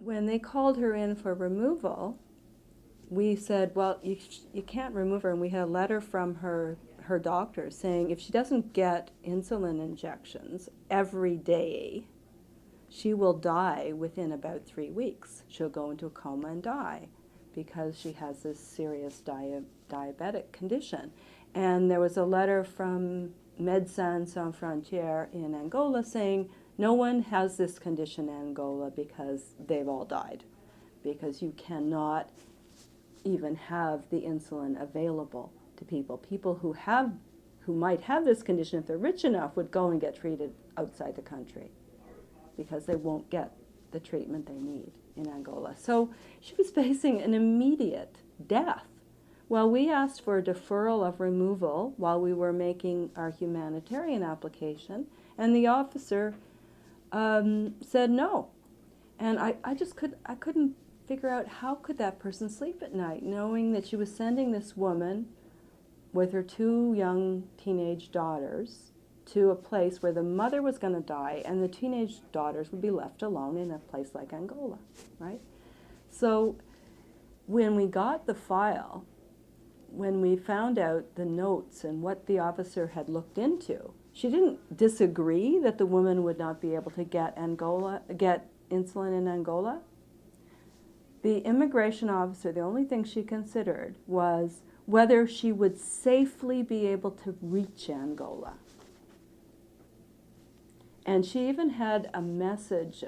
when they called her in for removal, we said, well, you can't remove her. And we had a letter from her doctor saying if she doesn't get insulin injections every day, she will die within about 3 weeks. She'll go into a coma and die because she has this serious diabetic condition. And there was a letter from Médecins Sans Frontières in Angola saying no one has this condition in Angola because they've all died, because you cannot even have the insulin available to people. People who might have this condition, if they're rich enough, would go and get treated outside the country because they won't get the treatment they need in Angola. So she was facing an immediate death. Well, we asked for a deferral of removal while we were making our humanitarian application, and the officer said no. And I couldn't figure out how could that person sleep at night, knowing that she was sending this woman with her 2 young teenage daughters to a place where the mother was going to die and the teenage daughters would be left alone in a place like Angola, right? So when we got the file, when we found out the notes and what the officer had looked into, she didn't disagree that the woman would not be able to get insulin in Angola. The immigration officer, the only thing she considered was whether she would safely be able to reach Angola. And she even had a message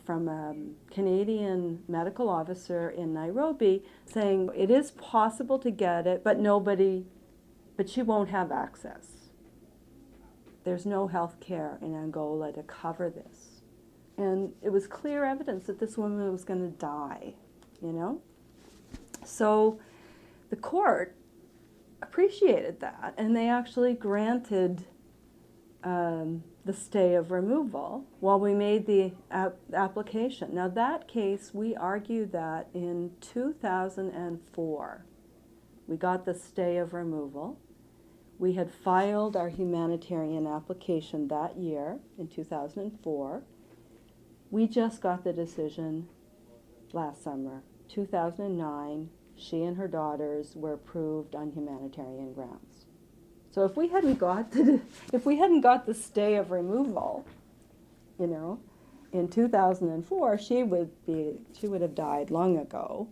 from a Canadian medical officer in Nairobi saying it is possible to get it, but she won't have access. There's no health care in Angola to cover this. And it was clear evidence that this woman was going to die, you know? So the court appreciated that, and they actually granted the stay of removal while we made the application. Now that case, we argued that in 2004, we got the stay of removal. We had filed our humanitarian application that year, in 2004. We just got the decision last summer, 2009. She and her daughters were approved on humanitarian grounds. So if we hadn't got the stay of removal, in 2004, she would have died long ago.